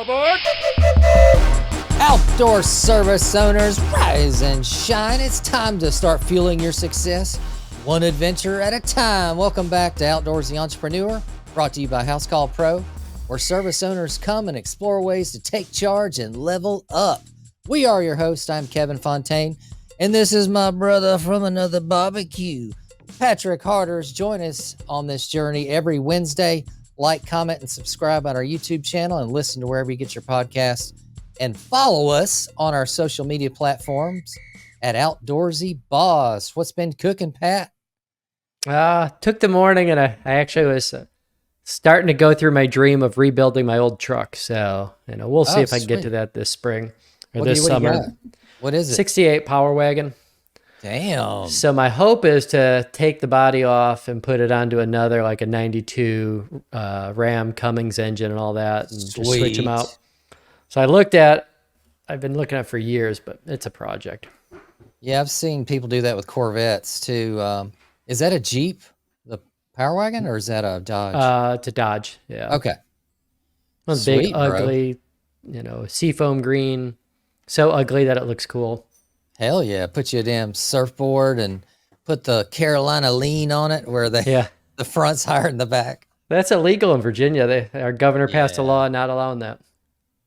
aboard! Outdoor service owners, rise and shine. It's time to start fueling your success, one adventure at a time. Welcome back to Outdoorsy Entrepreneur, brought to you by House Call Pro, where service owners come and explore ways to take charge and level up. We are your hosts. I'm Kevin Fontaine, and this is my brother from another barbecue, Patrick Harders. Join us on this journey every Wednesday. Like, comment, and subscribe on our YouTube channel and listen to wherever you get your podcasts. And follow us on our social media platforms at Outdoorsy Boss. What's been cooking, Pat? Took the morning and I actually was starting to go through my dream of rebuilding my old truck. So, we'll see if I can get to that this spring or this summer. What is it? 68 Power Wagon. Damn. So my hope is to take the body off and put it onto another, like a 92 Ram Cummins engine and all that, and just switch them out. So I've been looking at it for years, but it's a project. Yeah, I've seen people do that with Corvettes too. Is that a Jeep, the Power Wagon, or is that a Dodge? It's a Dodge, yeah. Okay. One big, ugly, seafoam green, so ugly that it looks cool. Hell yeah. Put you a damn surfboard and put the Carolina lean on it where the front's higher than the back. That's illegal in Virginia. Our governor passed a law not allowing that.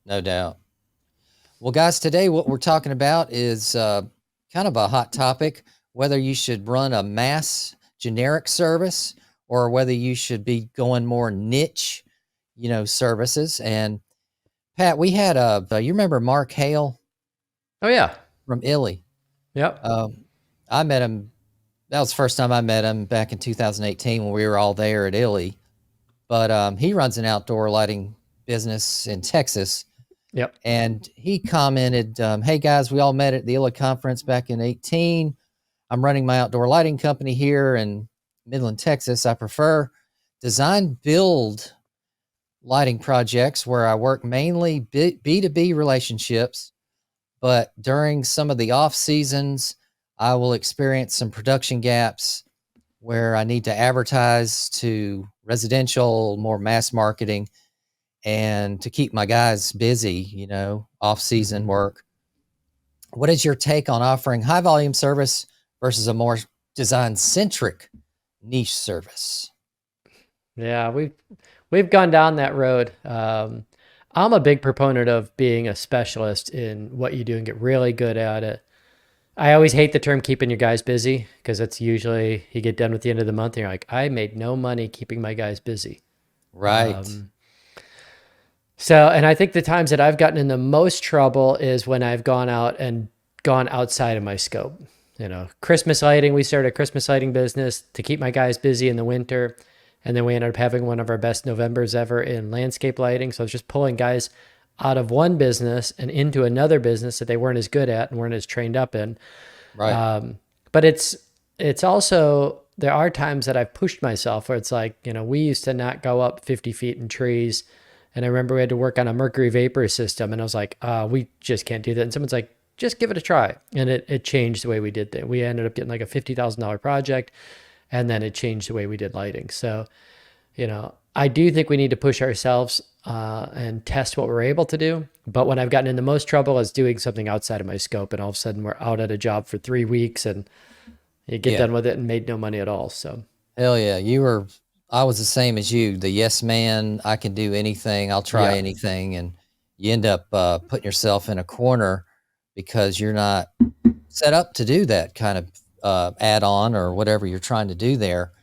No doubt. Well, guys, today what we're talking about is kind of a hot topic, whether you should run a mass generic service or whether you should be going more niche, services. And Pat, we had you remember Mark Hale? Oh, yeah. From Illy. Yep. I met him. That was the first time I met him back in 2018 when we were all there at Illy. But he runs an outdoor lighting business in Texas. Yep. And he commented, hey guys, we all met at the Illy conference back in 18. I'm running my outdoor lighting company here in Midland, Texas. I prefer design build lighting projects where I work mainly B2B relationships. But during some of the off seasons, I will experience some production gaps where I need to advertise to residential, more mass marketing, and to keep my guys busy, off season work. What is your take on offering high volume service versus a more design centric niche service? Yeah, we've gone down that road. I'm a big proponent of being a specialist in what you do and get really good at it. I always hate the term keeping your guys busy because it's usually you get done with the end of the month and you're like, I made no money keeping my guys busy. Right. And I think the times that I've gotten in the most trouble is when I've gone out and gone outside of my scope. Christmas lighting, we started a Christmas lighting business to keep my guys busy in the winter. And then we ended up having one of our best Novembers ever in landscape lighting. So it's just pulling guys out of one business and into another business that they weren't as good at and weren't as trained up in. Right. But it's also, there are times that I've pushed myself where it's like, we used to not go up 50 feet in trees. And I remember we had to work on a mercury vapor system. And I was like, we just can't do that. And someone's like, just give it a try. And it changed the way we did that. We ended up getting like a $50,000 project. And then it changed the way we did lighting. So, I do think we need to push ourselves and test what we're able to do. But when I've gotten in the most trouble is doing something outside of my scope. And all of a sudden we're out at a job for 3 weeks and you get done with it and made no money at all. So, hell yeah. I was the same as you, the yes man. I can do anything. I'll try anything. And you end up putting yourself in a corner because you're not set up to do that kind of add-on or whatever you're trying to do there.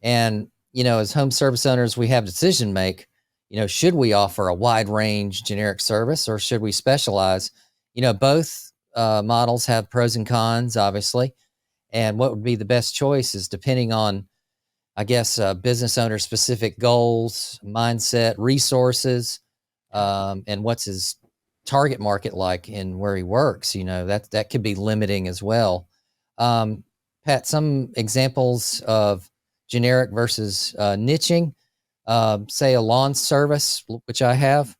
And, as home service owners, we have a decision to make, should we offer a wide range generic service or should we specialize? Both models have pros and cons, obviously. And what would be the best choice is depending on, I guess, business owner specific goals, mindset, resources, and what's his target market like in where he works. That could be limiting as well. Pat, some examples of generic versus niching, say a lawn service, which I have,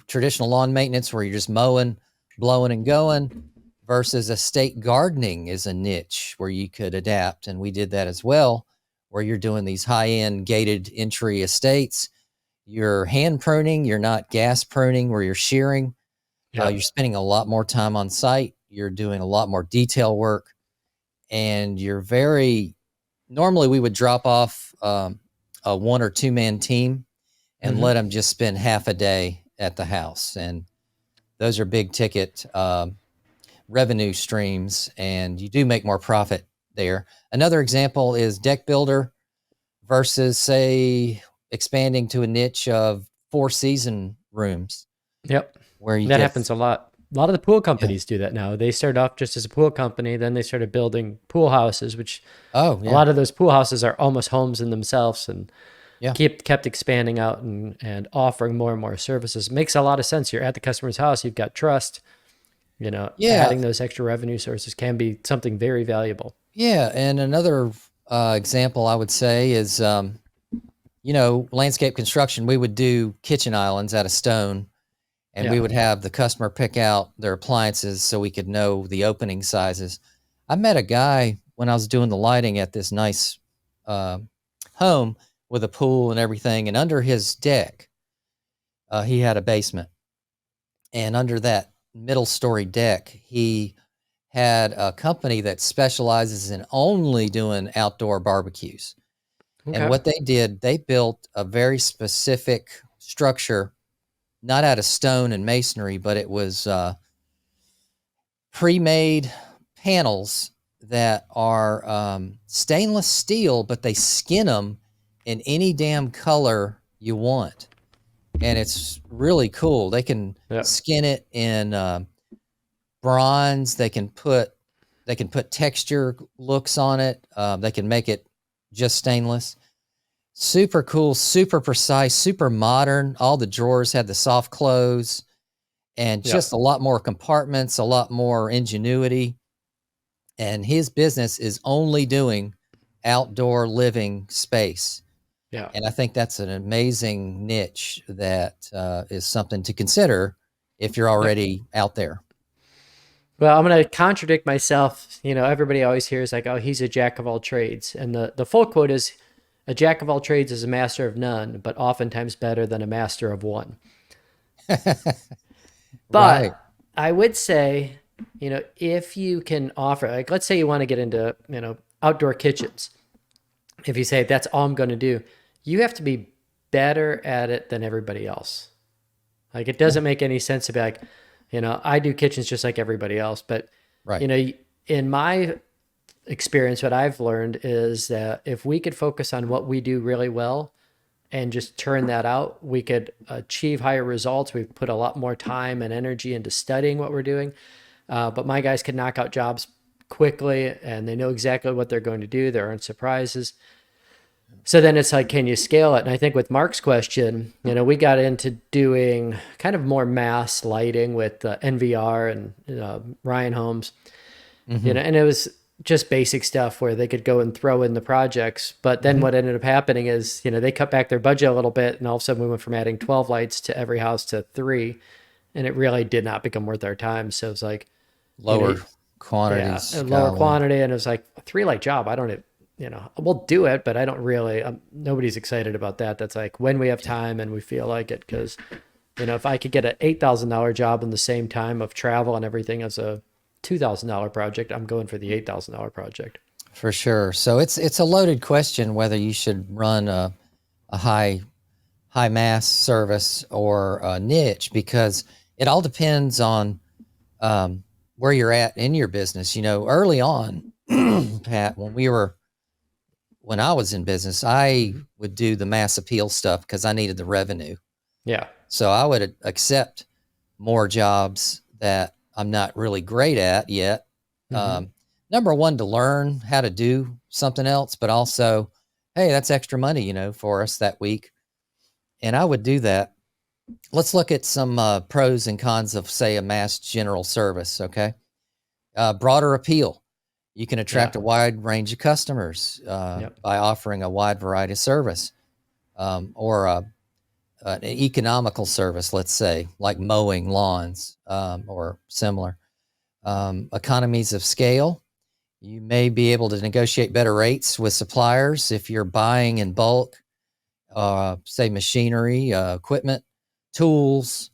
traditional lawn maintenance where you're just mowing, blowing and going, versus estate gardening is a niche where you could adapt. And we did that as well, where you're doing these high-end gated entry estates. You're hand pruning. You're not gas pruning where you're shearing. Yeah. You're spending a lot more time on site. You're doing a lot more detail work, and you're normally we would drop off a 1 or 2 man team and let them just spend half a day at the house. And those are big ticket revenue streams, and you do make more profit there. Another example is deck builder versus, say, expanding to a niche of 4-season rooms Yep. where you That get, happens a lot. A lot of the pool yeah. companies do that now. They started off just as a pool company, then they started building pool houses, which Oh, a yeah. lot of those pool houses are almost homes in themselves, and Yeah. kept expanding out and offering more and more services. It makes a lot of sense. You're at the customer's house, you've got trust, Yeah. adding those extra revenue sources can be something very valuable. Yeah. And another example I would say is, landscape construction. We would do kitchen islands out of stone, and Yeah. we would have the customer pick out their appliances so we could know the opening sizes. I met a guy when I was doing the lighting at this nice uh, home with a pool and everything, and under his deck, he had a basement, and under that middle story deck, he had a company that specializes in only doing outdoor barbecues. And Okay. what they did, they built a very specific structure, not out of stone and masonry, but it was pre-made panels that are stainless steel, but they skin them in any damn color you want. And it's really cool. They can skin it in bronze. They can put texture looks on it. They can make it just stainless. Super cool, super precise, super modern. All the drawers had the soft close, and just a lot more compartments, a lot more ingenuity. And his business is only doing outdoor living space. Yeah. And I think that's an amazing niche that is something to consider if you're already out there. Well, I'm going to contradict myself. Everybody always hears like, oh, he's a jack of all trades. And the full quote is, a jack of all trades is a master of none, but oftentimes better than a master of one. Right. But I would say, if you can offer, like, let's say you want to get into, outdoor kitchens. If you say that's all I'm going to do, you have to be better at it than everybody else. Like, it doesn't make any sense to be like, I do kitchens just like everybody else. But, Right. In my experience, what I've learned is that if we could focus on what we do really well and just turn that out, we could achieve higher results. We've put a lot more time and energy into studying what we're doing. But my guys can knock out jobs quickly, and they know exactly what they're going to do. There aren't surprises. So then it's like, can you scale it? And I think with Mark's question, we got into doing kind of more mass lighting with NVR and Ryan Holmes, and it was just basic stuff where they could go and throw in the projects. But then what ended up happening is, they cut back their budget a little bit, and all of a sudden we went from adding 12 lights to every house to 3, and it really did not become worth our time. So it was like Lower quantities. a lower quantity, and it was like a 3-light job. I don't, we'll do it, but I don't really. Nobody's excited about that. That's like when we have time and we feel like it, because if I could get an $8,000 job in the same time of travel and everything as a $2,000 project, I'm going for the $8,000 project. For sure. So it's a loaded question whether you should run a high mass service or a niche, because it all depends on where you're at in your business. Early on, Pat, when I was in business, I would do the mass appeal stuff because I needed the revenue. Yeah. So I would accept more jobs that I'm not really great at yet. Number one, to learn how to do something else, but also, hey, that's extra money, for us that week. And I would do that. Let's look at some pros and cons of, say, a mass general service. Okay. Broader appeal. You can attract a wide range of customers by offering a wide variety of service, or an economical service, let's say, like mowing lawns or similar. Economies of scale. You may be able to negotiate better rates with suppliers if you're buying in bulk say machinery, equipment, tools,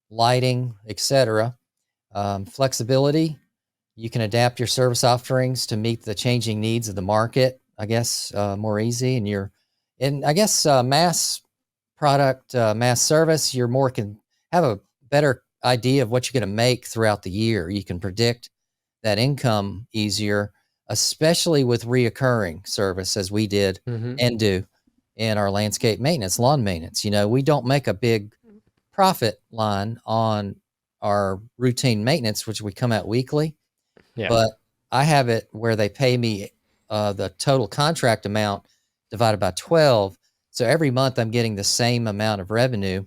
lighting, etc. Flexibility. You can adapt your service offerings to meet the changing needs of the market, I guess, more easy. And I guess mass product, mass service, you're more can have a better idea of what you're going to make throughout the year. You can predict that income easier, especially with reoccurring service as we did Mm-hmm. and do in our landscape maintenance, lawn maintenance. We don't make a big profit line on our routine maintenance, which we come out weekly, Yeah. but I have it where they pay me the total contract amount divided by 12. So every month I'm getting the same amount of revenue,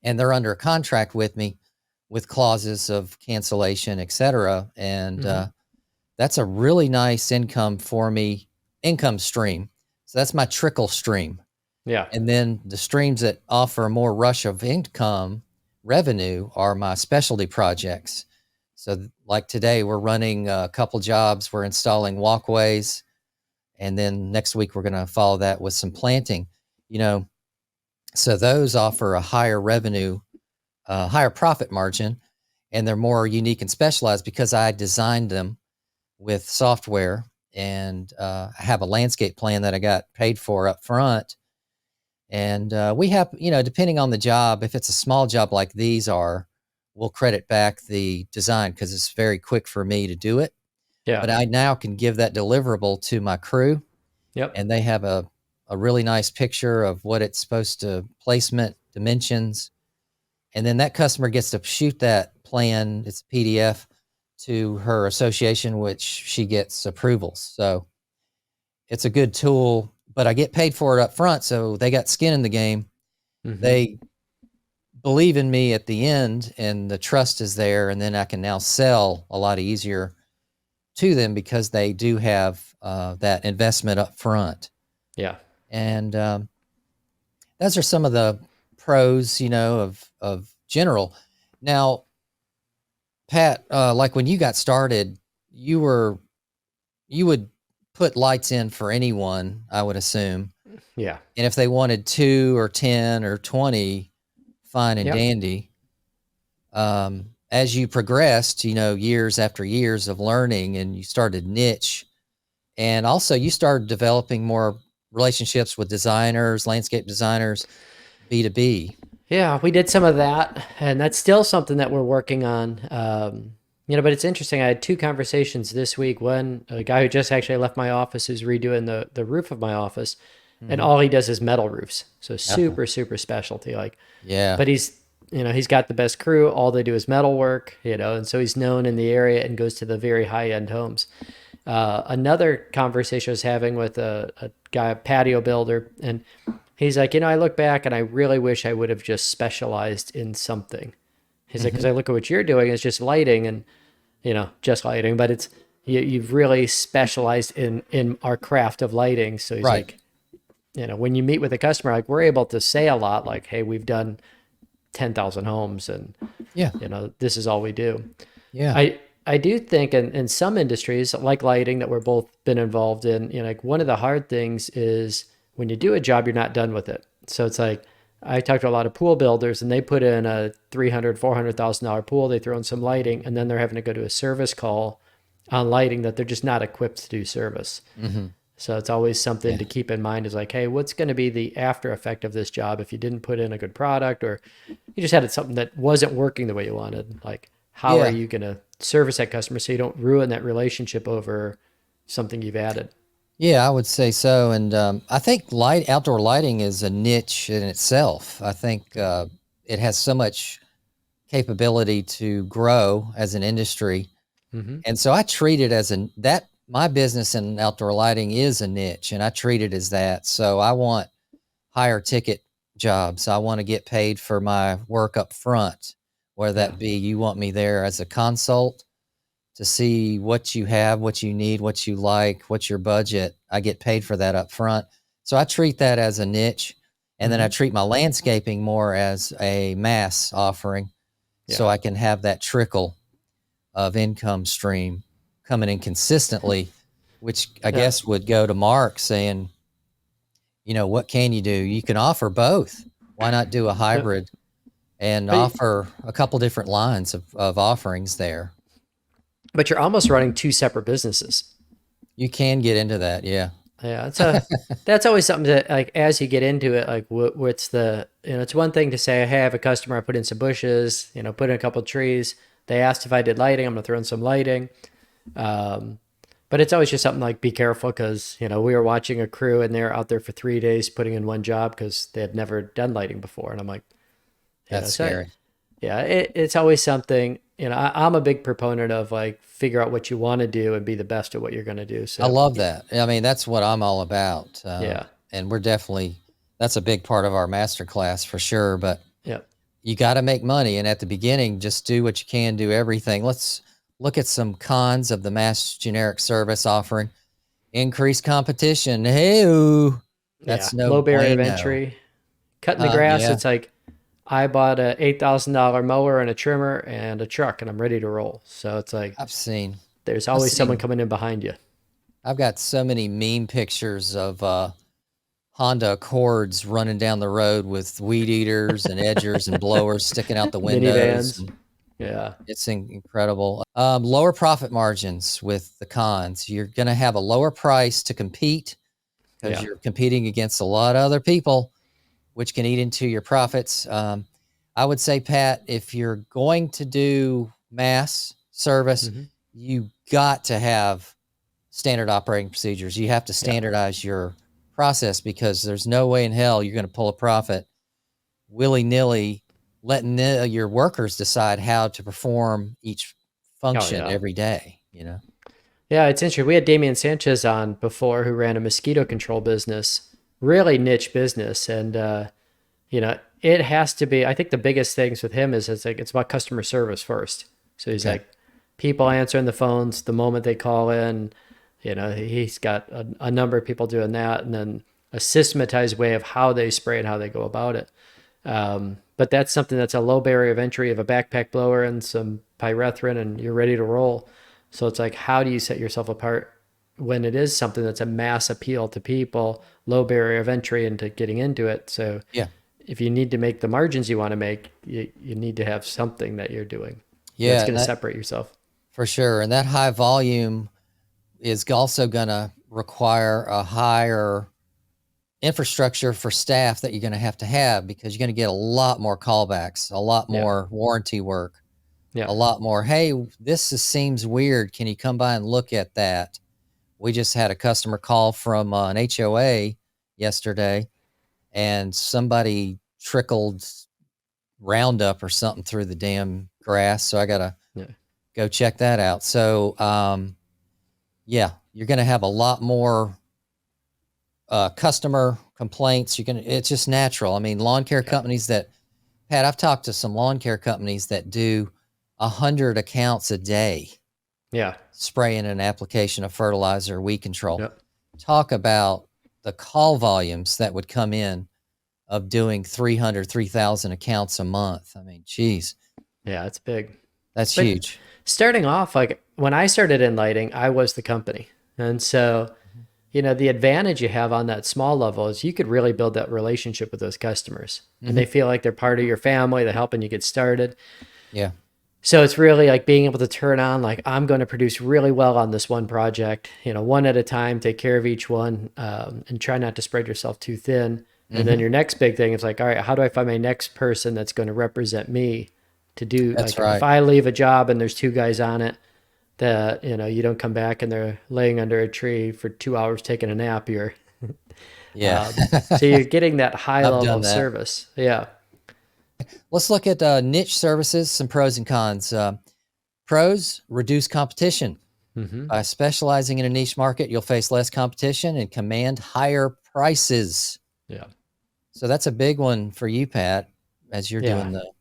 and they're under a contract with me with clauses of cancellation, et cetera. And Mm-hmm. that's a really nice income stream. So that's my trickle stream. Yeah. And then the streams that offer more rush of income revenue are my specialty projects. So like today, we're running a couple jobs. We're installing walkways. And then next week, we're going to follow that with some planting, so those offer a higher revenue, higher profit margin, and they're more unique and specialized because I designed them with software, and I have a landscape plan that I got paid for up front. And we have, depending on the job, if it's a small job like these are, we'll credit back the design because it's very quick for me to do it. Yeah. But I now can give that deliverable to my crew, Yep. and they have a really nice picture of what it's supposed to, placement, dimensions. And then that customer gets to shoot that plan, it's a PDF, to her association, which she gets approvals. So it's a good tool, but I get paid for it up front. So they got skin in the game. Mm-hmm. They believe in me at the end, and the trust is there. And then I can now sell a lot easier to them because they do have that investment up front. Yeah. And those are some of the pros, of general. Now, Pat, like when you got started, you would put lights in for anyone, I would assume. Yeah. And if they wanted 2 or 10 or 20, fine and Yep. dandy. As you progressed, years after years of learning, and you started niche, and also you started developing more relationships with designers, landscape designers, B2B. Yeah, we did some of that, and that's still something that we're working on. But it's interesting. I had 2 conversations this week. One, a guy who just actually left my office who's redoing the roof of my office, and all he does is metal roofs. So super, super specialty. Yeah. But he's got the best crew. All they do is metal work, and so he's known in the area and goes to the very high end homes. Another conversation I was having with a guy, a patio builder, and he's like, I look back and I really wish I would have just specialized in something. He's like, because I look at what you're doing, it's just lighting and, just lighting, but it's, you've really specialized in our craft of lighting. So he's Right. like, when you meet with a customer, like we're able to say a lot, like, hey, we've done 10,000 homes and, Yeah. this is all we do. Yeah. I do think in some industries like lighting that we're both been involved in, like one of the hard things is when you do a job, you're not done with it. So it's like, I talked to a lot of pool builders and they put in a $300,000, $400,000 pool, they throw in some lighting, and then they're having to go to a service call on lighting that they're just not equipped to do service. Mm-hmm. So it's always something to keep in mind is like, hey, what's going to be the after effect of this job if you didn't put in a good product or you just had something that wasn't working the way you wanted? Like, how are you going to service that customer so you don't ruin that relationship over something you've added? Yeah, I would say so. And I think outdoor lighting is a niche in itself. I think it has so much capability to grow as an industry. Mm-hmm. And so I treat it as my business in outdoor lighting is a niche, and I treat it as that. So I want higher ticket jobs. I want to get paid for my work up front, whether that be you want me there as a consult to see what you have, what you need, what you like, what's your budget. I get paid for that up front. So I treat that as a niche. And then I treat my landscaping more as a mass offering. So I can have that trickle of income stream coming in consistently, which I guess would go to Mark saying, what can you do? You can offer both. Why not do a Yep. hybrid and But offer a couple different lines of offerings there? but you're almost running two separate businesses. You can get into that. Yeah. Yeah, that's always something that, like, as you get into it, like what's the, it's one thing to say, hey, I have a customer, I put in some bushes, put in a couple of trees. They asked if I did lighting, I'm gonna throw in some lighting. Um, but it's always just something like, be careful, because we were watching a crew and they're out there for 3 days putting in one job because they had never done lighting before, and I'm like, That's so scary. yeah, it's always something. I'm a big proponent of, like, figure out what you want to do and be the best at what you're going to do. I So love that. I mean, that's what I'm all about. yeah, And we're definitely, that's a big part of our master class for sure. But yeah, you got to make money. And at the beginning, just do what you can, do everything. Let's look at some cons of the mass generic service offering. Increased competition. Hey, yeah. that's no Low barrier of bueno. entry. Cutting the grass, Yeah, it's like, I bought a $8,000 mower and a trimmer and a truck, and I'm ready to roll. So it's like, I've seen, there's I've always someone seen, coming in behind you. I've got so many meme pictures of Honda Accords running down the road with weed eaters and edgers and blowers sticking out the windows. Minivans. And Yeah. it's incredible. Lower profit margins with the cons. You're going to have a lower price to compete because Yeah. you're competing against a lot of other people, which can eat into your profits. I would say, Pat, if you're going to do mass service, Hmm. you got to have standard operating procedures. You have to Yeah. standardize your process because there's no way in hell you're going to pull a profit willy-nilly, letting your workers decide how to perform each Oh, function yeah. every day, Yeah, it's interesting. We had Damian Sanchez on before, who ran a mosquito control business, really niche business. And, it has to be, I think the biggest things with him is, it's like, it's about customer service first. So he's Okay. like, people answering the phones the moment they call in. He's got a number of people doing that, and then a systematized way of how they spray and how they go about it. But that's something that's a low barrier of entry of a backpack blower and some pyrethrin, and you're ready to roll. So it's like, how do you set yourself apart when it is something that's a mass appeal to people, low barrier of entry into getting into it? So Yeah. if you need to make the margins you want to make, you need to have something that you're doing that's Yeah. going And to that separate yourself. for sure. And that high volume is also going to require a higher infrastructure for staff that you're going to have because you're going to get a lot more callbacks, a lot Yeah. more warranty work, Yeah. a lot more, hey, seems weird. Can you come by and look at that? We just had a customer call from an HOA yesterday, and somebody trickled Roundup or something through the damn grass. So I got to Yeah. go check that out. So, yeah, you're going to have a lot more customer complaints. It's just natural. I mean, lawn care Yeah. companies Pat, I've talked to some lawn care companies that do 100 accounts a day Yeah. spraying an application of fertilizer, weed control. Yep. Talk about the call volumes that would come in of doing 3,000 accounts a month. I mean, geez, Yeah. It's big. that's But huge. starting off, like, when I started in lighting, I was the company. And so, Mhm. the advantage you have on that small level is you could really build that relationship with those customers, and they Mhm. feel like they're part of your family. They're helping you get started. Yeah, So it's really like being able to turn on, like, I'm going to produce really well on this one project, one at a time, take care of each one, and try not to spread yourself too thin. And then mhm. your next big thing is like, all right, how do I find my next person that's going to represent me to do, That's like, if right. I leave a job and there's two guys on it, that, you don't come back and they're laying under a tree for 2 hours taking a nap. Yeah. So you're getting that high I've level done of that. service. Yeah. Let's look at niche services, some pros and cons. Pros, reduce competition. Hmm. By specializing in a niche market, you'll face less competition and command higher prices. Yeah. So that's a big one for you, Pat, as you're Yeah. doing the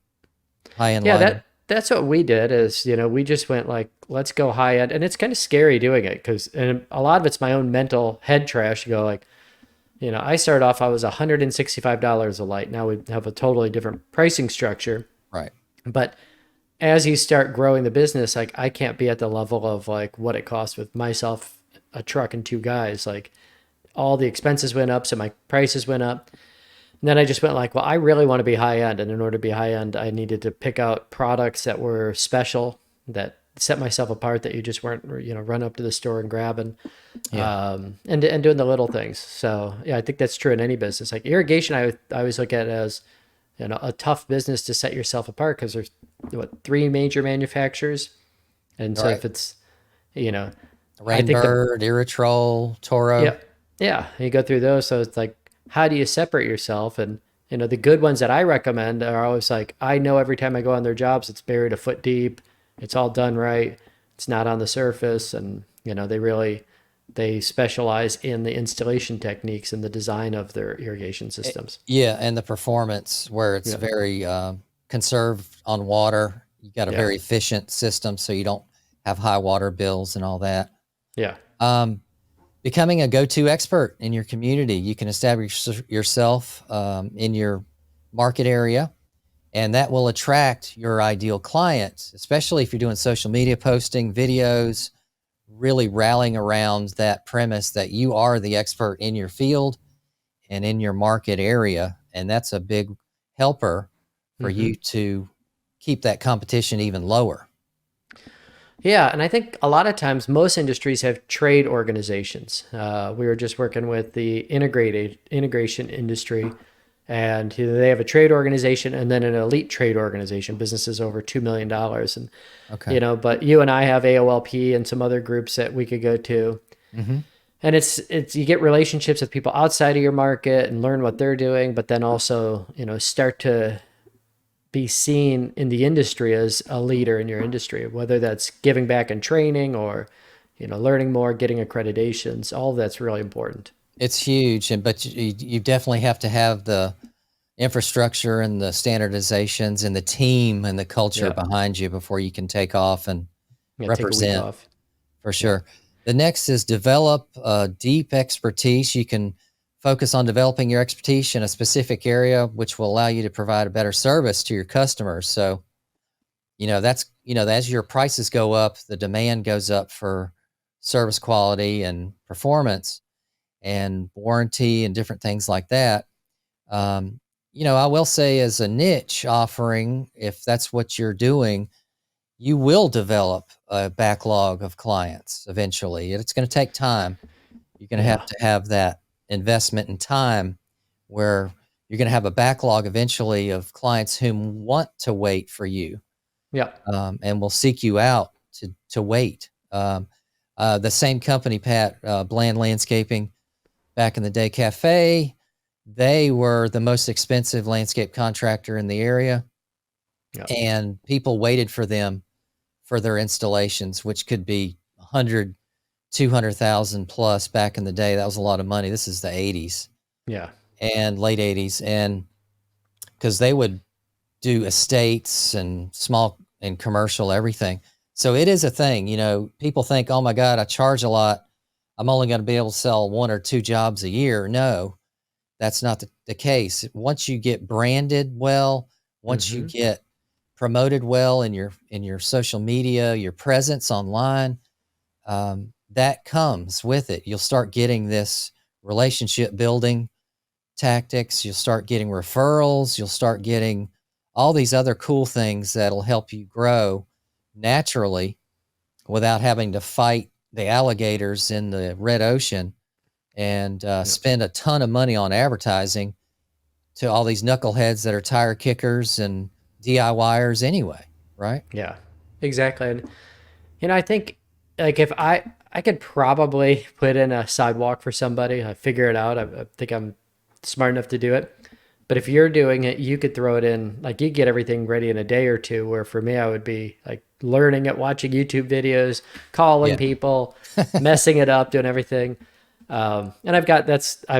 high-end Yeah, lighting. that's what we did. Is, we just went like, let's go high end, and it's kind of scary doing it, because, and a lot of it's my own mental head trash to go like, I started off, I was $165 a light. Now we have a totally different pricing structure. Right. But as you start growing the business, like, I can't be at the level of, like, what it costs with myself, a truck, and two guys. Like, all the expenses went up, so my prices went up. And then I just went like, well, I really want to be high end, and in order to be high end, I needed to pick out products that were special, that set myself apart, that you just weren't, run up to the store and grab, Yeah. and doing the little things. So yeah, I think that's true in any business. Like irrigation, I always look at it as, a tough business to set yourself apart, because there's three major manufacturers, and All so right. if it's, you know, I think Rainbird, Irritrol, Toro. yeah, yeah, you go through those. So it's like, how do you separate yourself? And the good ones that I recommend are always like, I know every time I go on their jobs, it's buried a foot deep, it's all done right, it's not on the surface, and they specialize in the installation techniques and the design of their irrigation systems. Yeah, and the performance where it's Yeah, very conserved on water. You got a yeah, very efficient system, so you don't have high water bills and all that. yeah, Um, Becoming a go-to expert in your community, you can establish yourself in your market area, and that will attract your ideal clients, especially if you're doing social media posting, videos, really rallying around that premise that you are the expert in your field and in your market area. And that's a big helper for hmm you to keep that competition even lower. yeah. And I think a lot of times most industries have trade organizations. We were just working with the integrated integration industry, and they have a trade organization and then an elite trade organization, businesses over $2 million. And Okay. but you and I have AOLP and some other groups that we could go to. Mm-hmm. And it's you get relationships with people outside of your market and learn what they're doing, but then also, start to be seen in the industry as a leader in your industry, whether that's giving back in training or, learning more, getting accreditations. All of that's really important. It's huge, but you definitely have to have the infrastructure and the standardizations and the team and the culture Yeah. behind you before you can take off and Yeah. Take a week represent. off. For Yeah. sure. The next is develop deep expertise. You can focus on developing your expertise in a specific area, which will allow you to provide a better service to your customers. So, as your prices go up, the demand goes up for service quality and performance and warranty and different things like that. Um, I will say, as a niche offering, if that's what you're doing, you will develop a backlog of clients eventually. It's going to take time. You're going Yeah. to have that investment in time where you're going to have a backlog eventually of clients whom want to wait for you Yeah. and will seek you out to wait. The same company, Pat, Bland Landscaping, back in the day, Cafe, they were the most expensive landscape contractor in the area, Yeah. and people waited for them for their installations, which could be 100, 200,000 plus back in the day. That was a lot of money. This is the 80s Yeah. and late 80s. And because they would do estates and small and commercial, everything. So it is a thing. People think, oh my God, I charge a lot, I'm only going to be able to sell one or two jobs a year. No, that's not the case. Once you get branded well, once you hmm get promoted well in your social media, your presence online, that comes with it. You'll start getting this relationship building tactics. You'll start getting referrals. You'll start getting all these other cool things that'll help you grow naturally without having to fight the alligators in the red ocean and Yeah. spend a ton of money on advertising to all these knuckleheads that are tire kickers and DIYers anyway, right? Yeah. Exactly. And I think, like, if I could probably put in a sidewalk for somebody, I figure it out. I think I'm smart enough to do it. But if you're doing it, you could throw it in, like, you get everything ready in a day or two. Where for me, I would be like learning it, watching YouTube videos, calling Yeah. people, messing it up, doing everything. And I've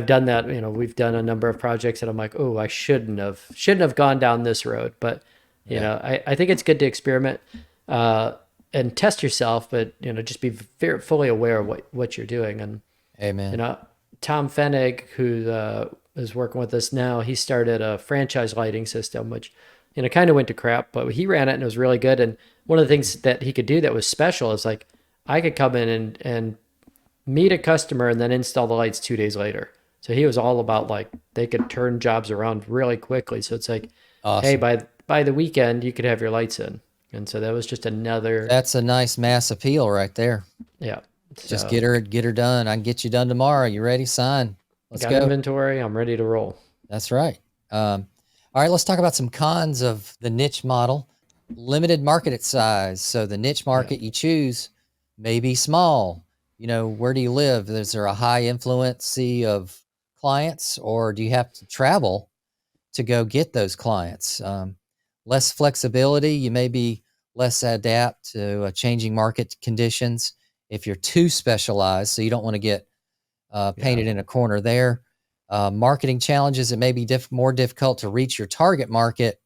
done that. We've done a number of projects that I'm like, oh, I shouldn't have gone down this road. But Yeah. I think it's good to experiment and test yourself, but just be very fully aware of what you're doing. And you Amen. know, Tom Fennig, who is working with us now, he started a franchise lighting system, which kind of went to crap, but he ran it and it was really good. And one of the things that he could do that was special is, like, I could come in and meet a customer and then install the lights 2 days later. So he was all about like they could turn jobs around really quickly. So it's like, hey, Awesome. by the weekend you could have your lights in. And so that was just another, That's a nice mass appeal right there. yeah. Just So get her done. I can get you done tomorrow. You ready? Sign. Let's got go. inventory. I'm ready to roll. That's right. All right, let's talk about some cons of the niche model. Limited market size. So the niche Yeah. market you choose may be small. You know, where do you live? Is there a high influency of clients, or do you have to travel to go get those clients? Less flexibility. You may be less adapt to changing market conditions if you're too specialized. So you don't want to get Yeah. painted in a corner there. Marketing challenges. It may be more difficult to reach your target market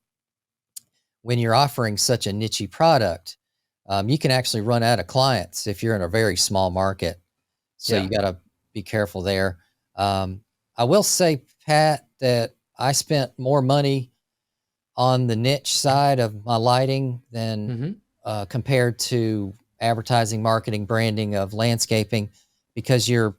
when you're offering such a niche product. You can actually run out of clients if you're in a very small market. So Yeah. you got to be careful there. I will say, Pat, that I spent more money on the niche side of my lighting than Mm-hmm. compared to advertising, marketing, branding of landscaping, because you're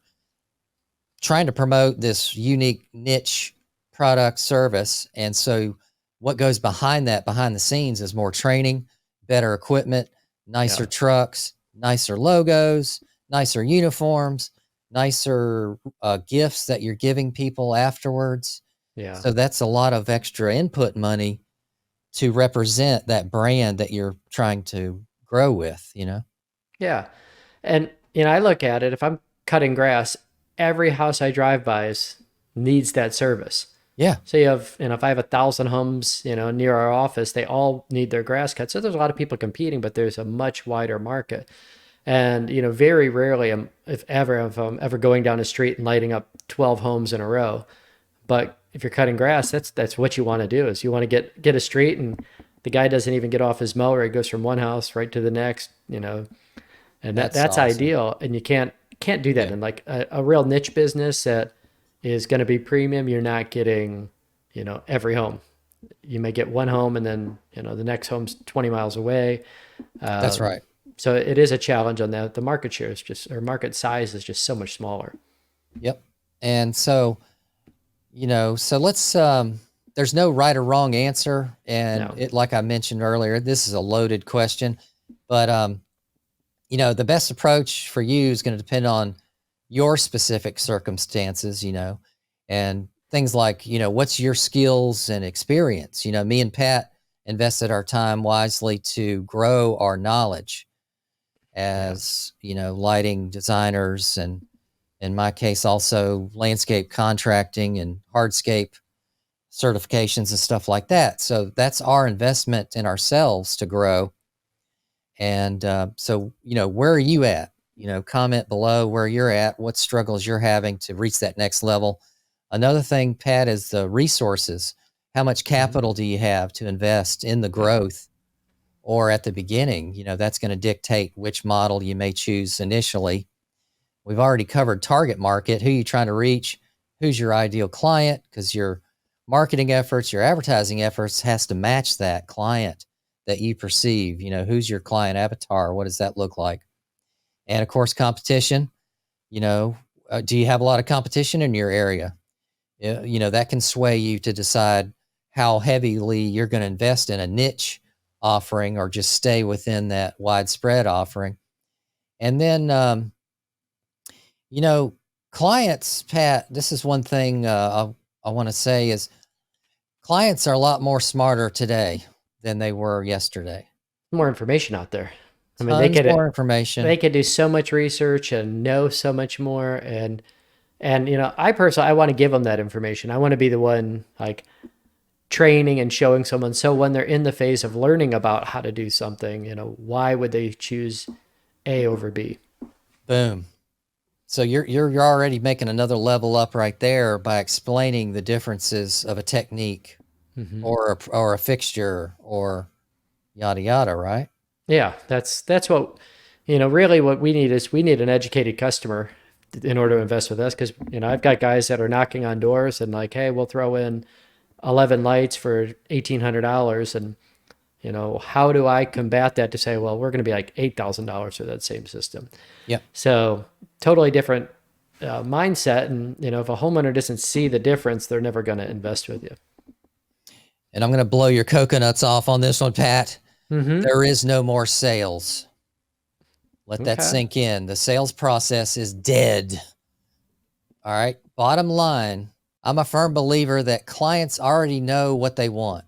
trying to promote this unique niche product service. And so what goes behind that, behind the scenes, is more training, better equipment, Yeah. nicer trucks, nicer logos, nicer uniforms, nicer gifts that you're giving people afterwards. Yeah. So that's a lot of extra input money to represent that brand that you're trying to grow with, you know? Yeah. And I look at it, if I'm cutting grass, every house I drive by needs that service. Yeah, So you have, if I have 1,000 homes, near our office, they all need their grass cut. So there's a lot of people competing, but there's a much wider market. And, very rarely if I'm ever going down a street and lighting up 12 homes in a row. But if you're cutting grass, that's what you want to do, is you want to get a street, and the guy doesn't even get off his mower. He goes from one house right to the next, and that's that's awesome. ideal. And you can't do that Yeah, in like a real niche business that is going to be premium. You're not getting, every home. You may get one home, and then the next home's 20 miles away. that's right. So it is a challenge on that. The market share is just, or market size is just so much smaller. Yep. And so, so let's there's no right or wrong answer, and No. it, like I mentioned earlier, this is a loaded question, but the best approach for you is going to depend on your specific circumstances, and things like, what's your skills and experience. Me and Pat invested our time wisely to grow our knowledge Yeah. as, lighting designers, and in my case also landscape contracting and hardscape certifications and stuff like that. So that's our investment in ourselves to grow. And so, where are you at? Comment below where you're at, what struggles you're having to reach that next level. Another thing, Pat, is the resources. How much Mm-hmm. capital do you have to invest in the Yeah. growth, or at the beginning? That's going to dictate which model you may choose initially. We've already covered target market, who you trying to reach, who's your ideal client, because your marketing efforts, your advertising efforts has to match that client that you perceive. Who's your client avatar? What does that look like? And of course, competition. You know, do you have a lot of competition in your area? Yeah, that can sway you to decide how heavily you're going to invest in a niche offering, or just stay within that widespread offering. And then, you know, clients, Pat, this is one thing I want to say is clients are a lot more smarter today than they were yesterday. More information out there. I mean, Tons more information. they could do so much research and know so much more. And I personally, I want to give them that information. I want to be the one like training and showing someone. So when they're in the phase of learning about how to do something, why would they choose A over B? Boom. So you're already making another level up right there by explaining the differences of a technique, Mm-hmm. or a fixture, or yada yada, right? Yeah, that's what really what we need is we need an educated customer in order to invest with us, because I've got guys that are knocking on doors and like, hey, we'll throw in 11 lights for $1,800, and how do I combat that to say, well, we're going to be like $8,000 for that same system. Yep. So totally different mindset. And, if a homeowner doesn't see the difference, they're never going to invest with you. And I'm going to blow your coconuts off on this one, Pat. Mm-hmm. There is no more sales. Let that Okay. sink in. The sales process is dead. All right. Bottom line, I'm a firm believer that clients already know what they want,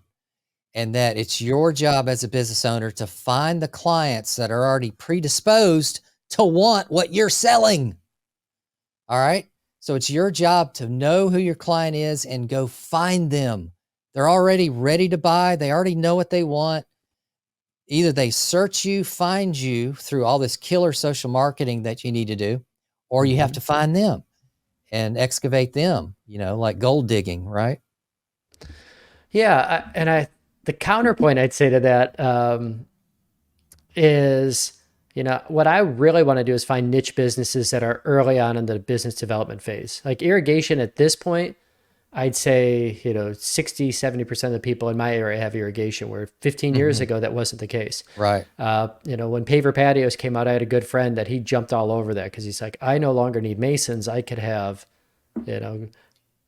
and that it's your job as a business owner to find the clients that are already predisposed to want what you're selling. All right. So it's your job to know who your client is and go find them. They're already ready to buy. They already know what they want. Either they search you, find you through all this killer social marketing that you need to do, or you have to find them and excavate them, like gold digging, right? Yeah. The counterpoint I'd say to that is, what I really want to do is find niche businesses that are early on in the business development phase. Like irrigation at this point, I'd say, 60, 70% of the people in my area have irrigation, where 15 years ago, that wasn't the case. Right. When paver patios came out, I had a good friend that he jumped all over that because he's like, I no longer need masons. I could have,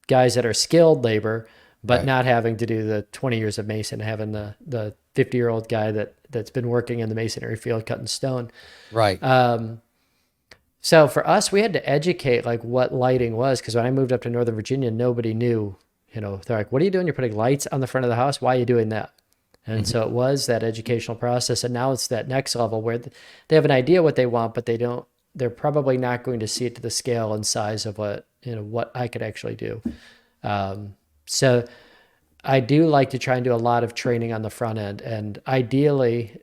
guys that are skilled labor, but Right. not having to do the 20 years of mason, having the 50-year-old guy that's been working in the masonry field cutting stone. Right. So for us, we had to educate like what lighting was, because when I moved up to Northern Virginia, nobody knew. They're like, "What are you doing? You're putting lights on the front of the house. Why are you doing that?" And so it was that educational process, and now it's that next level where they have an idea what they want, but they don't. They're probably not going to see it to the scale and size of what I could actually do. So I do like to try and do a lot of training on the front end, and ideally,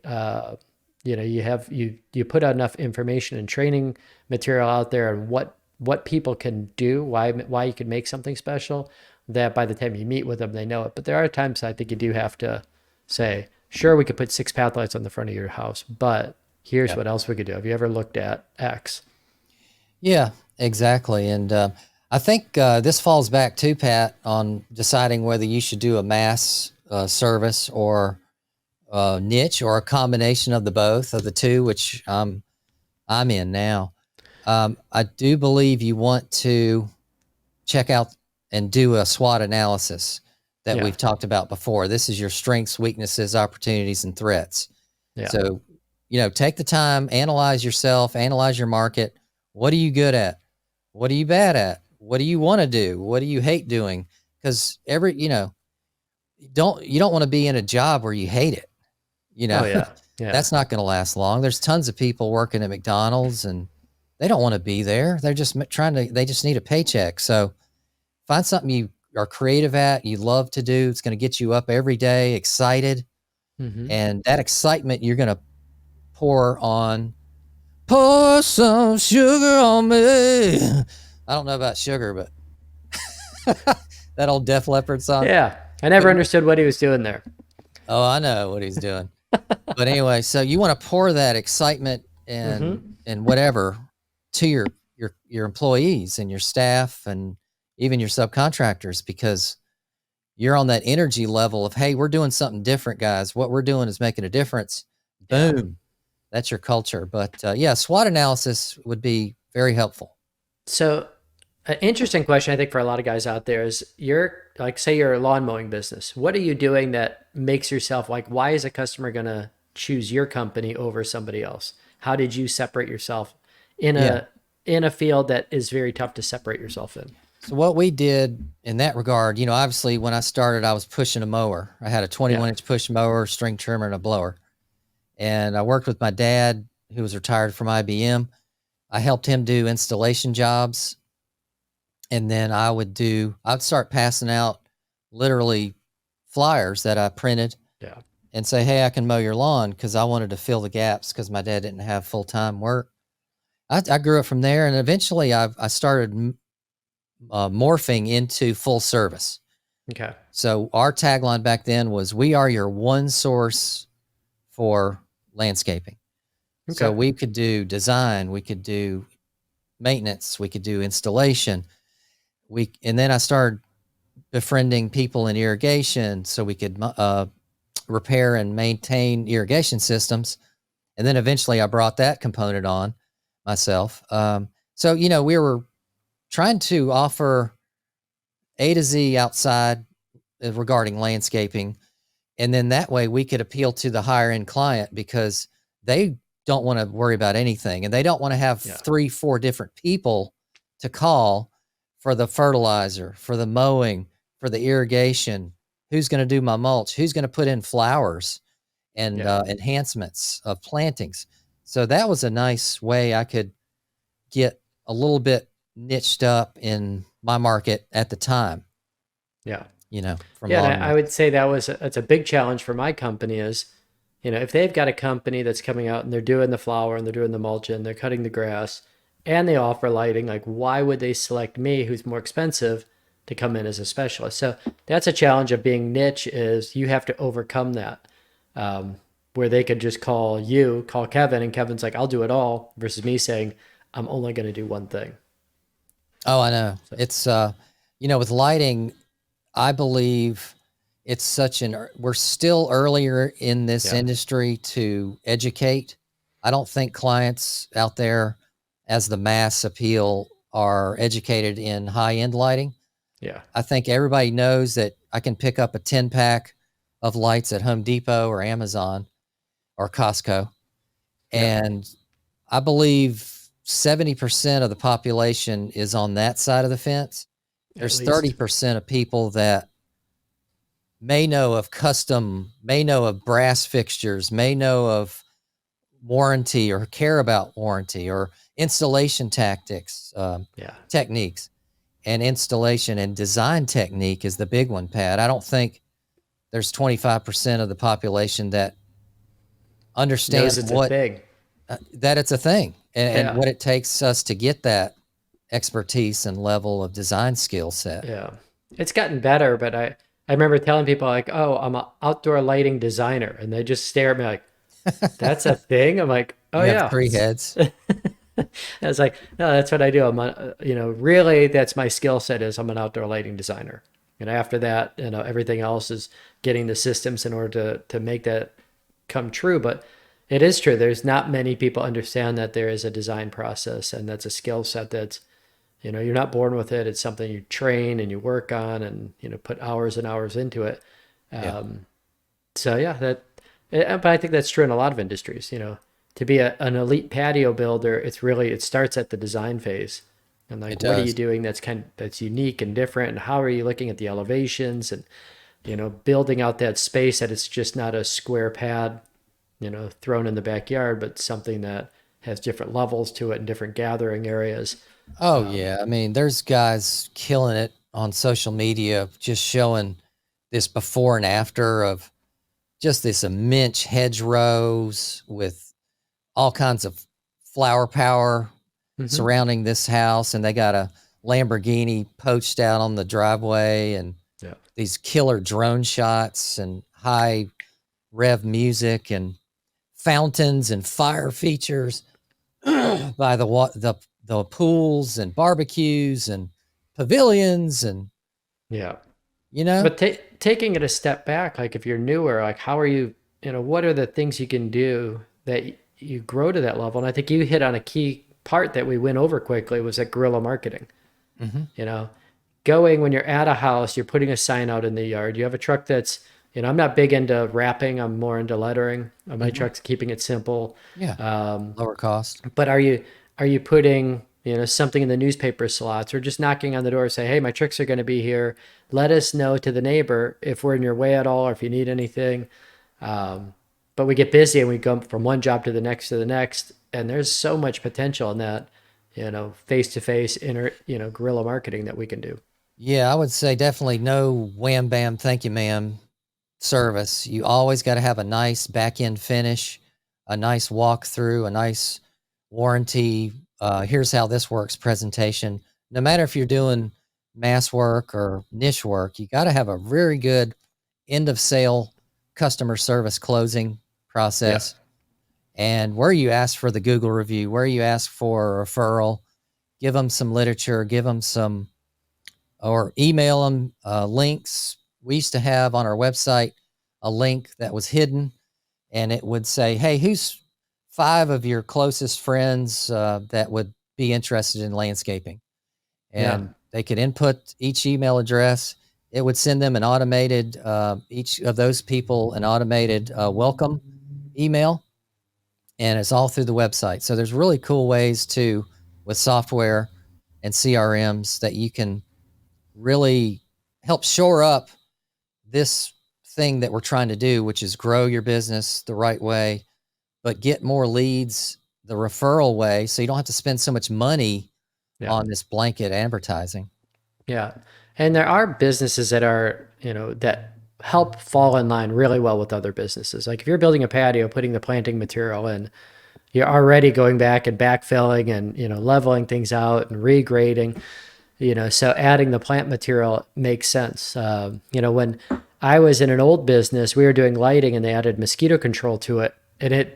you put out enough information and training material out there, and what people can do, why you can make something special, that by the time you meet with them, they know it. But there are times I think you do have to say, sure, we could put 6 path lights on the front of your house, but here's what else we could do. Have you ever looked at X? Yeah, exactly. And I think this falls back to Pat on deciding whether you should do a mass service or niche, or a combination of the two, which I'm in now. I do believe you want to check out and do a SWOT analysis that we've talked about before. This is your strengths, weaknesses, opportunities, and threats. Yeah. So, take the time, analyze yourself, analyze your market. What are you good at? What are you bad at? What do you want to do? What do you hate doing? Because you don't want to be in a job where you hate it. Oh yeah. Yeah. That's not going to last long. There's tons of people working at McDonald's and they don't want to be there. They're just they just need a paycheck. So find something you are creative at, you love to do. It's going to get you up every day, excited. And that excitement you're going to pour some sugar on me. I don't know about sugar, but that old Def Leppard song. Yeah. I never understood what he was doing there. Oh, I know what he's doing. But anyway, so you want to pour that excitement and whatever to your employees and your staff and even your subcontractors, because you're on that energy level of, hey, we're doing something different, guys. What we're doing is making a difference. Boom. Yeah. That's your culture. But SWOT analysis would be very helpful. So an interesting question, I think, for a lot of guys out there is, say you're a lawn mowing business. What are you doing that makes yourself like, why is a customer going to choose your company over somebody else? How did you separate yourself in a field that is very tough to separate yourself in? So what we did in that regard, obviously when I started, I was pushing a mower. I had a 21-inch push mower, string trimmer, and a blower. And I worked with my dad, who was retired from IBM. I helped him do installation jobs. And then I'd start passing out literally flyers that I printed and say, hey, I can mow your lawn, because I wanted to fill the gaps because my dad didn't have full-time work. I grew up from there, and eventually I started morphing into full service. Okay. So our tagline back then was, we are your one source for landscaping. Okay. So we could do design, we could do maintenance, we could do installation. And then I started befriending people in irrigation so we could repair and maintain irrigation systems. And then eventually I brought that component on myself. So, we were trying to offer A to Z outside regarding landscaping. And then that way we could appeal to the higher end client because they don't want to worry about anything. And they don't want to have 3-4 different people to call for the fertilizer, for the mowing, for the irrigation. Who's going to do my mulch? Who's going to put in flowers and enhancements of plantings? So that was a nice way I could get a little bit niched up in my market at the time. Yeah. From and I would say that's a big challenge for my company is, if they've got a company that's coming out and they're doing the flower and they're doing the mulching, they're cutting the grass, and they offer lighting, like why would they select me, who's more expensive, to come in as a specialist? So that's a challenge of being niche, is you have to overcome that. Where they could just call Kevin, and Kevin's like, I'll do it all, versus me saying, I'm only going to do one thing. Oh, I know. So. It's, with lighting, I believe it's we're still earlier in this industry to educate. I don't think clients out there as the mass appeal are educated in high-end lighting. Yeah. I think everybody knows that I can pick up a 10-pack of lights at Home Depot or Amazon or Costco. And I believe 70% of the population is on that side of the fence. There's 30% of people that may know of brass fixtures, may know of warranty or care about warranty or installation tactics, techniques. And installation and design technique is the big one, Pat. I don't think there's 25% of the population that understands that it's a thing and what it takes us to get that expertise and level of design skill set. Yeah. It's gotten better, but I remember telling people like, oh, I'm an outdoor lighting designer. And they just stare at me like, that's a thing? I'm like, oh you have 3 heads. I was like, no, that's what I do. I'm really that's my skill set, is I'm an outdoor lighting designer. And after that, everything else is getting the systems in order to make that come true. But it is true. There's not many people understand that there is a design process, and that's a skill set that's, you're not born with it. It's something you train and you work on and, put hours and hours into it. But I think that's true in a lot of industries, to be an elite patio builder, it starts at the design phase. And like, what are you doing that's unique and different? And how are you looking at the elevations and, building out that space that it's just not a square pad, thrown in the backyard, but something that has different levels to it and different gathering areas. Oh, yeah. I mean, there's guys killing it on social media, just showing this before and after of just this immense hedgerows with all kinds of flower power surrounding this house. And they got a Lamborghini poached out on the driveway and these killer drone shots and high rev music and fountains and fire features by the pools and barbecues and pavilions and but taking it a step back, like if you're newer, like how are you, what are the things you can do that you grow to that level? And I think you hit on a key part that we went over quickly, was that guerrilla marketing. Going when you're at a house, you're putting a sign out in the yard, you have a truck that's, I'm not big into wrapping, I'm more into lettering. My truck's keeping it simple. Lower cost. But are you putting, something in the newspaper slots, or just knocking on the door, say, hey, my trucks are going to be here. Let us know to the neighbor if we're in your way at all, or if you need anything. But we get busy and we go from one job to the next, and there's so much potential in that, face-to-face, guerrilla marketing that we can do. Yeah, I would say definitely no wham bam, thank you, ma'am service. You always got to have a nice back end finish, a nice walkthrough, a nice warranty. Here's how this works presentation. No matter if you're doing mass work or niche work, you got to have a very good end of sale customer service closing process. And where you ask for the Google review, where you ask for a referral, give them some literature, give them some, or email them links. We used to have on our website a link that was hidden, and it would say, hey, who's 5 of your closest friends that would be interested in landscaping? Yeah. And they could input each email address. It would send them an automated, each of those people, an automated welcome email, and it's all through the website. So there's really cool ways with software and CRMs that you can really help shore up this thing that we're trying to do, which is grow your business the right way, but get more leads the referral way, so you don't have to spend so much money Yeah. on this blanket advertising. Yeah. And there are businesses that are, that help fall in line really well with other businesses. Like if you're building a patio, putting the planting material in, you're already going back and backfilling and, leveling things out and regrading, so adding the plant material makes sense. When I was in an old business, we were doing lighting and they added mosquito control to it, and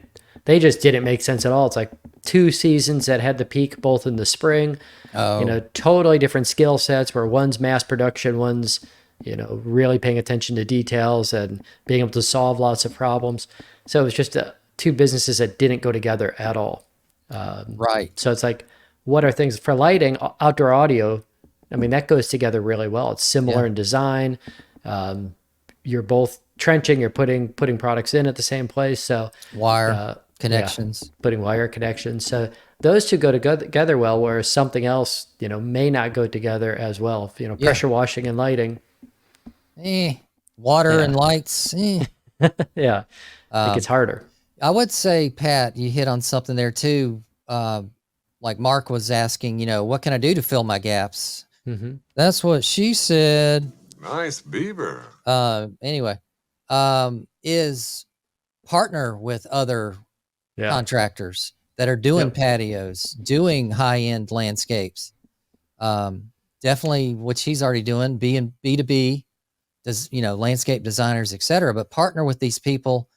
they just didn't make sense at all. It's like 2 seasons that had the peak both in the spring, Oh, totally different skill sets where one's mass production, one's, really paying attention to details and being able to solve lots of problems. So it was just 2 businesses that didn't go together at all. right. So it's like, what are things for lighting, outdoor audio? I mean, that goes together really well. It's similar Yeah. in design. You're both trenching, you're putting products in at the same place. So Wire yeah, connections. putting wire connections. So those 2 go together well, whereas something else, may not go together as well. Yeah. Pressure washing and lighting. Water and Yeah. lights. Yeah. It gets harder. I would say, Pat, you hit on something there too. Like Mark was asking, what can I do to fill my gaps? Mm-hmm. That's what she said. Nice beaver. Anyway, is partner with other Yeah. contractors that are doing Yep. patios, doing high-end landscapes. Definitely what she's already doing, being B2B, does, landscape designers, etc. But partner with these people,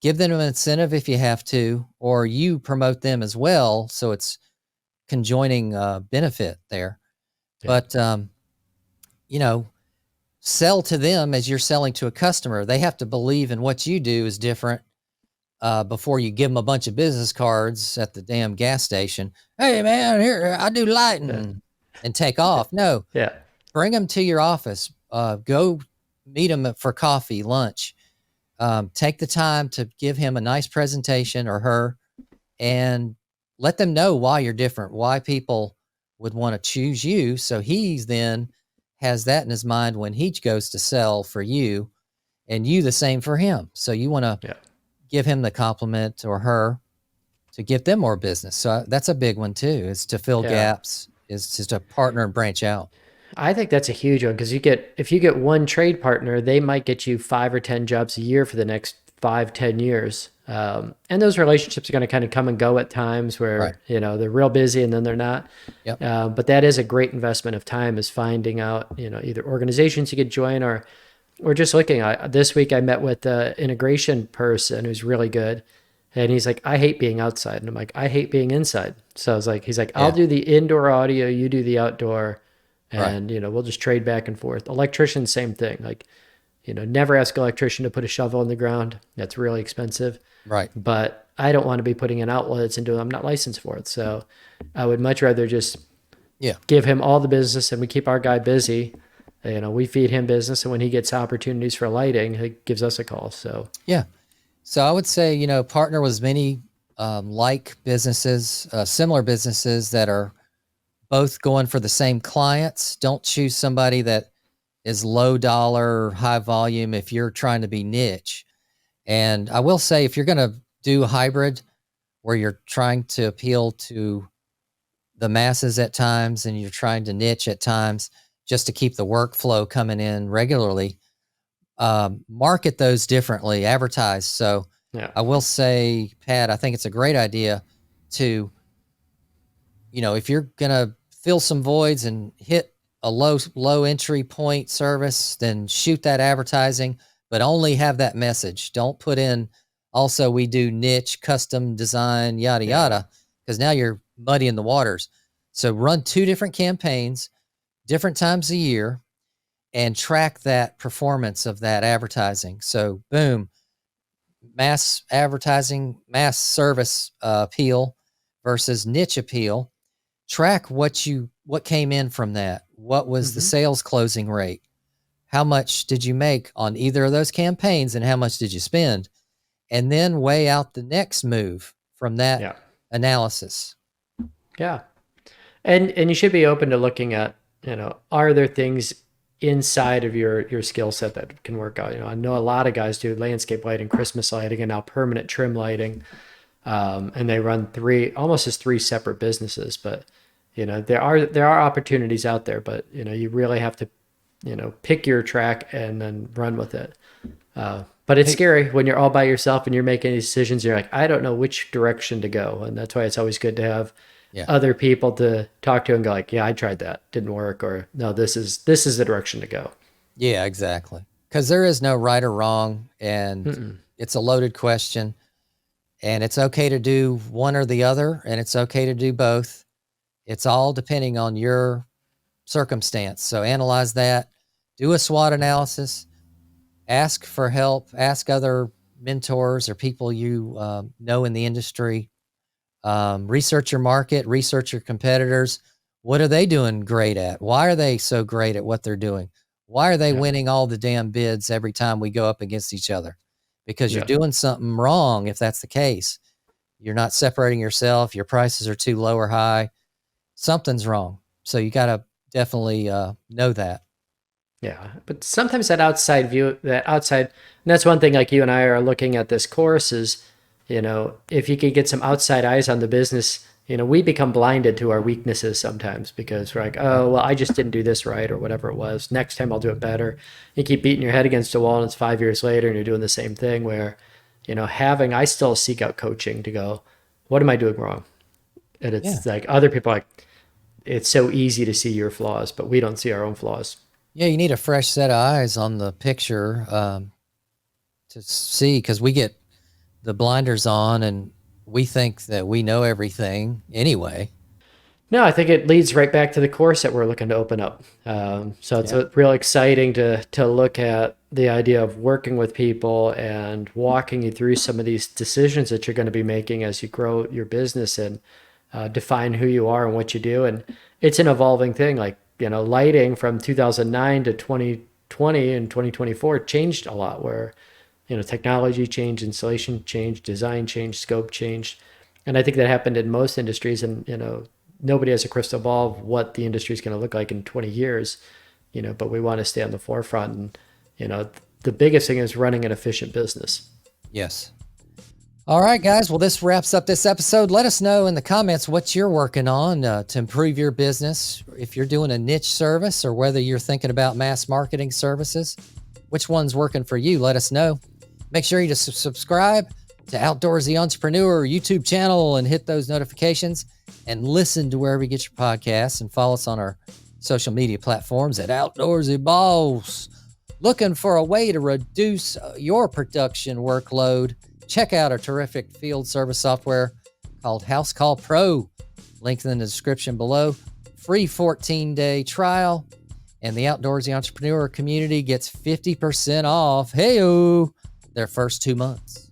give them an incentive if you have to, or you promote them as well. So it's conjoining benefit there. Yeah. But, sell to them as you're selling to a customer. They have to believe in what you do is different before you give them a bunch of business cards at the damn gas station. Hey, man, here, I do lighting, and take off. No, Yeah. bring them to your office. Go meet them for coffee, lunch. Take the time to give him a nice presentation, or her, and let them know why you're different, why people would want to choose you. So he's then has that in his mind when he goes to sell for you, and you the same for him. So you want to Yeah. give him the compliment, or her, to get them more business. So that's a big one too, is to fill Yeah. gaps, is just to partner and branch out. I think that's a huge one because if you get one trade partner, they might get you 5 or 10 jobs a year for the next 5-10 years. And those relationships are going to kind of come and go at times where, Right. they're real busy and then they're not. Yep. But that is a great investment of time, is finding out, either organizations you could join, or just looking. This week I met with an integration person who's really good. And he's like, I hate being outside. And I'm like, I hate being inside. So I was like, he's like, I'll Yeah. do the indoor audio, you do the outdoor. Right. And, we'll just trade back and forth. Electrician, same thing. Like, never ask an electrician to put a shovel in the ground. That's really expensive. Right. But I don't want to be putting in outlets and I'm not licensed for it. So I would much rather just give him all the business and we keep our guy busy. We feed him business. And when he gets opportunities for lighting, he gives us a call. So, yeah. So I would say, partner with as many like businesses, similar businesses that are both going for the same clients. Don't choose somebody that is low dollar, high volume if you're trying to be niche. And I will say, if you're going to do a hybrid where you're trying to appeal to the masses at times and you're trying to niche at times just to keep the workflow coming in regularly, market those differently, advertise. So I will say, Pat, I think it's a great idea to, if you're going to fill some voids and hit a low entry point service, then shoot that advertising, but only have that message. Don't put in, also, we do niche, custom design, yada, yada, because now you're muddying the waters. So run 2 different campaigns, different times a year, and track that performance of that advertising. So boom, mass advertising, mass service appeal versus niche appeal. Track what came in from that. What was the sales closing rate? How much did you make on either of those campaigns, and how much did you spend? And then weigh out the next move from that analysis. Yeah. And you should be open to looking at, are there things inside of your skill set that can work out? I know a lot of guys do landscape lighting, Christmas lighting, and now permanent trim lighting. And they run almost as three separate businesses, but there are opportunities out there, but you really have to, pick your track and then run with it. But it's scary when you're all by yourself and you're making decisions. You're like, I don't know which direction to go. And that's why it's always good to have other people to talk to and go like, yeah, I tried that, didn't work. Or no, this is the direction to go. Yeah, exactly. Because there is no right or wrong, and it's a loaded question, and it's okay to do one or the other, and it's okay to do both. It's all depending on your circumstance. So analyze that, do a SWOT analysis, ask for help, ask other mentors or people you know in the industry. Research your market, research your competitors. What are they doing great at? Why are they so great at what they're doing? Why are they winning all the damn bids every time we go up against each other? Because you're doing something wrong if that's the case. You're not separating yourself. Your prices are too low or high. Something's wrong. So you got to definitely know that. Yeah, but sometimes that outside view, and that's one thing, like you and I are looking at this course is, if you could get some outside eyes on the business, we become blinded to our weaknesses sometimes because we're like, oh, well, I just didn't do this right or whatever it was. Next time I'll do it better. You keep beating your head against a wall and it's 5 years later and you're doing the same thing where, I still seek out coaching to go, what am I doing wrong? And it's like other people are like, it's so easy to see your flaws, but we don't see our own flaws. Yeah, you need a fresh set of eyes on the picture to see, because we get the blinders on and we think that we know everything anyway. No, I think it leads right back to the course that we're looking to open up. So it's real exciting to look at the idea of working with people and walking you through some of these decisions that you're going to be making as you grow your business and define who you are and what you do. And it's an evolving thing. Like, lighting from 2009 to 2020 and 2024 changed a lot where, technology changed, installation changed, design changed, scope changed. And I think that happened in most industries. And, nobody has a crystal ball of what the industry is going to look like in 20 years, but we want to stay on the forefront. And, the biggest thing is running an efficient business. Yes. All right, guys. Well, this wraps up this episode. Let us know in the comments what you're working on to improve your business. If you're doing a niche service or whether you're thinking about mass marketing services, which one's working for you? Let us know. Make sure you just subscribe to Outdoorsy Entrepreneur YouTube channel and hit those notifications and listen to wherever you get your podcasts, and follow us on our social media platforms at Outdoorsy Boss. Looking for a way to reduce your production workload? Check out our terrific field service software called House Call Pro. Link in the description below. Free 14-day trial. And the Outdoorsy Entrepreneur community gets 50% off, their first 2 months.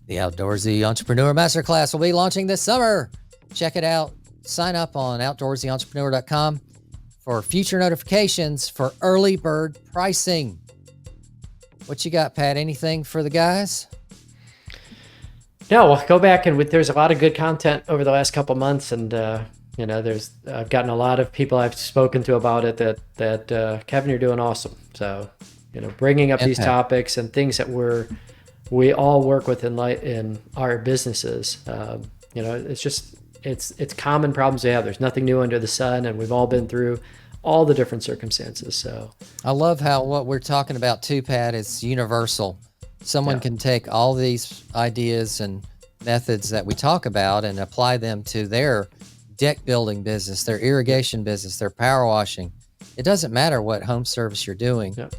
The Outdoorsy Entrepreneur Masterclass will be launching this summer. Check it out. Sign up on outdoorsyentrepreneur.com for future notifications for early bird pricing. What you got, Pat? Anything for the guys? No, well, go back and there's a lot of good content over the last couple months, and I've gotten a lot of people I've spoken to about it that Kevin, you're doing awesome. So, bringing up these topics and things that we all work with in our businesses. It's common problems we have. There's nothing new under the sun, and we've all been through all the different circumstances. So I love how what we're talking about too, Pat, is universal. Someone can take all these ideas and methods that we talk about and apply them to their deck building business, their irrigation business, their power washing. It doesn't matter what home service you're doing. Yep.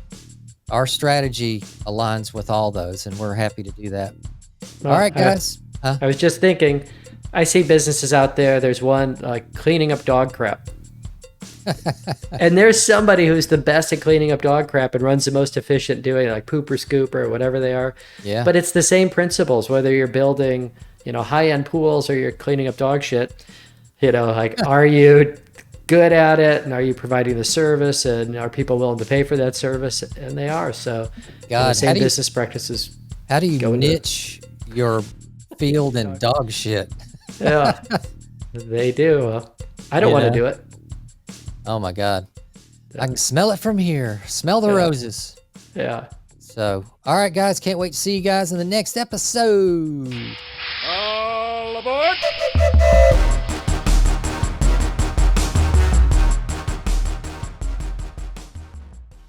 Our strategy aligns with all those, and we're happy to do that. All right, guys. I was just thinking, I see businesses out there. There's one like cleaning up dog crap. And there's somebody who's the best at cleaning up dog crap and runs the most efficient doing it, like pooper scooper or whatever they are. Yeah. But it's the same principles, whether you're building, high-end pools or you're cleaning up dog shit. Like, are you good at it, and are you providing the service, and are people willing to pay for that service? And they are. So God, the same business practices. How do you niche your field in dog shit? Yeah, they do. I don't want to do it. Oh my God. I can smell it from here. Smell the roses. Yeah. So, all right, guys. Can't wait to see you guys in the next episode. All aboard!